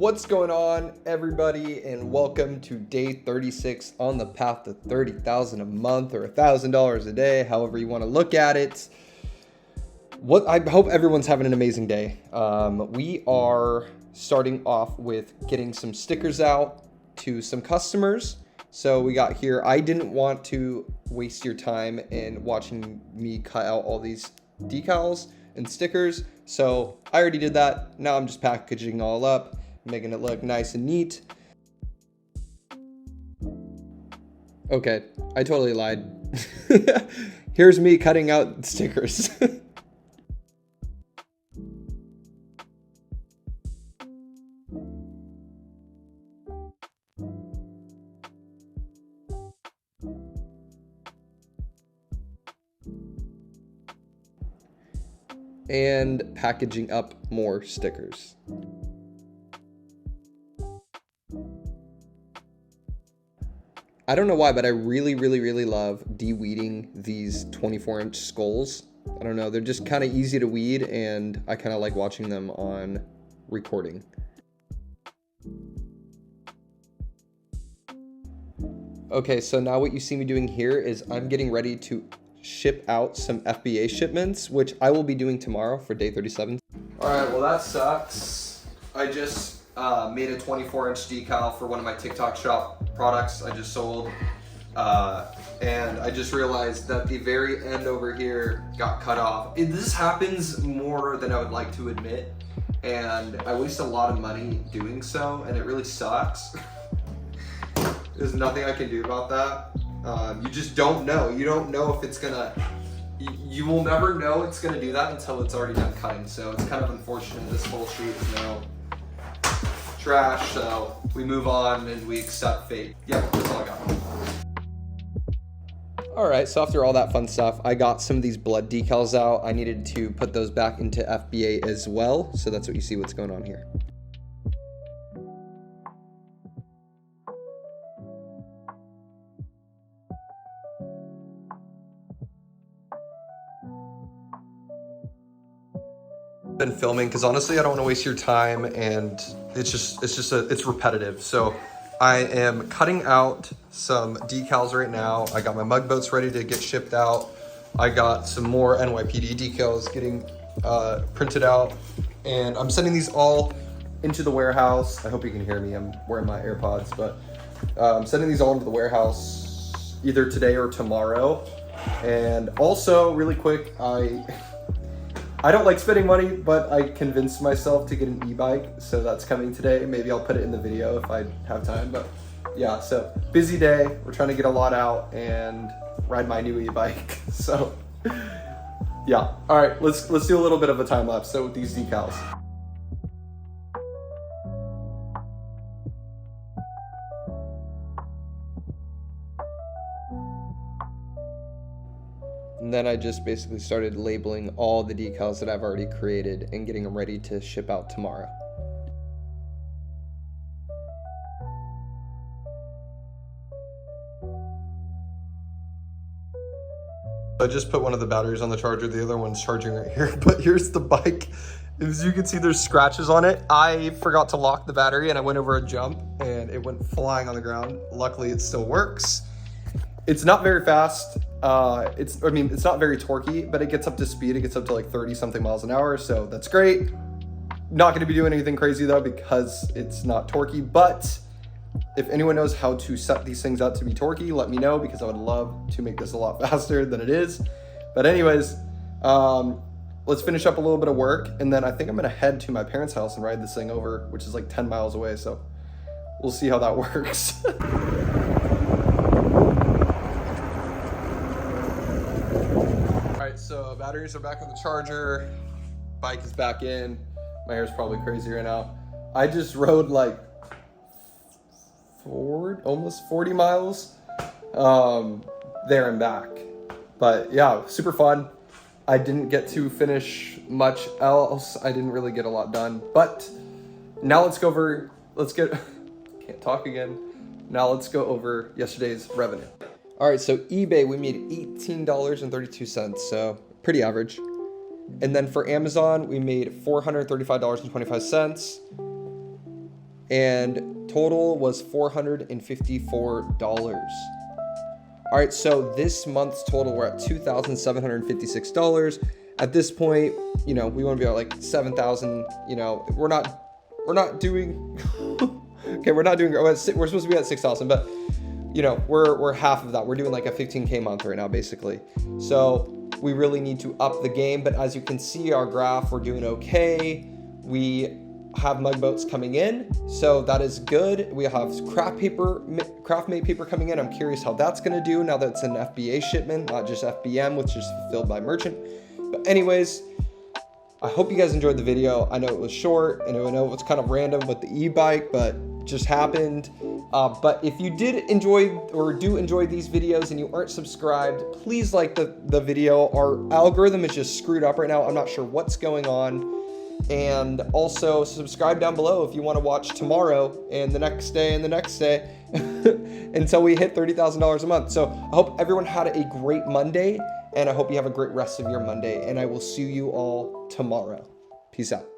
What's going on, everybody, and welcome to day 36 on the path to $30,000 a month or $1,000 a day, however you want to look at it. I hope everyone's having an amazing day. We are starting off with getting some stickers out to some customers. So we got here. I didn't want to waste your time in watching me cut out all these decals and stickers, so I already did that. Now I'm just packaging all up, making it look nice and neat. Okay, I totally lied. Here's me cutting out stickers. And packaging up more stickers. I don't know why, but I really love de-weeding these 24-inch skulls. I don't know, they're just kind of easy to weed, and I kind of like watching them on recording. Okay, so now what you see me doing here is I'm getting ready to ship out some FBA shipments, which I will be doing tomorrow for day 37. All right, well that sucks. I just made a 24-inch decal for one of my TikTok shop products I just sold. And I just realized that the very end over here got cut off. This happens more than I would like to admit, and I waste a lot of money doing so, and it really sucks. There's nothing I can do about that. You just don't know. You don't know if it's gonna, you will never know it's gonna do that until it's already done cutting. So it's kind of unfortunate. This whole shoot is now trash. So we move on and we accept fate. Yeah, that's all I got. All right, so after all that fun stuff, I got some of these blood decals out. I needed to put those back into FBA as well. So that's what you see what's going on here. Been filming because honestly I don't want to waste your time, and it's repetitive. So I am cutting out some decals right now. I got my mug boats ready to get shipped out. I got some more NYPD decals getting printed out, and I'm sending these all into the warehouse. I hope you can hear me, I'm wearing my AirPods, but I'm sending these all into the warehouse either today or tomorrow. And also really quick, I don't like spending money, but I convinced myself to get an e-bike, so that's coming today. Maybe I'll put it in the video if I have time, but yeah, so busy day. We're trying to get a lot out and ride my new e-bike. So yeah, all right, let's do a little bit of a time lapse. So with these decals. And then I just basically started labeling all the decals that I've already created and getting them ready to ship out tomorrow. I just put one of the batteries on the charger, the other one's charging right here, but here's the bike. As you can see, there's scratches on it. I forgot to lock the battery and I went over a jump and it went flying on the ground. Luckily, it still works. It's not very fast. It's not very torquey, but it gets up to speed. It gets up to like 30 something miles an hour. So that's great. Not going to be doing anything crazy though, because it's not torquey, but if anyone knows how to set these things out to be torquey, let me know, because I would love to make this a lot faster than it is. But anyways, let's finish up a little bit of work, and then I think I'm going to head to my parents' house and ride this thing over, which is like 10 miles away. So we'll see how that works. So batteries are back on the charger, bike is back in. My hair's probably crazy right now. I just rode like almost 40 miles there and back. But yeah, super fun. I didn't get to finish much else. I didn't really get a lot done. But now let's go over, can't talk again. Now let's go over yesterday's revenue. All right, so eBay, we made $18.32, so pretty average. And then for Amazon, we made $435.25. and total was $454. All right, so this month's total, we're at $2,756. At this point, you know, we want to be at like 7,000. You know, we're not doing okay. We're supposed to be at 6,000, but you know, we're half of that. We're doing like a 15K month right now, basically. So we really need to up the game. But as you can see, our graph, we're doing okay. We have mug boats coming in, so that is good. We have Craftmate paper coming in. I'm curious how that's gonna do now that it's an FBA shipment, not just FBM, which is fulfilled by merchant. But anyways, I hope you guys enjoyed the video. I know it was short, and I know it was kind of random with the e-bike, but it just happened. But if you did enjoy or do enjoy these videos and you aren't subscribed, please like the video. Our algorithm is just screwed up right now. I'm not sure what's going on. And also subscribe down below if you want to watch tomorrow and the next day and the next day until we hit $30,000 a month. So I hope everyone had a great Monday, and I hope you have a great rest of your Monday, and I will see you all tomorrow. Peace out.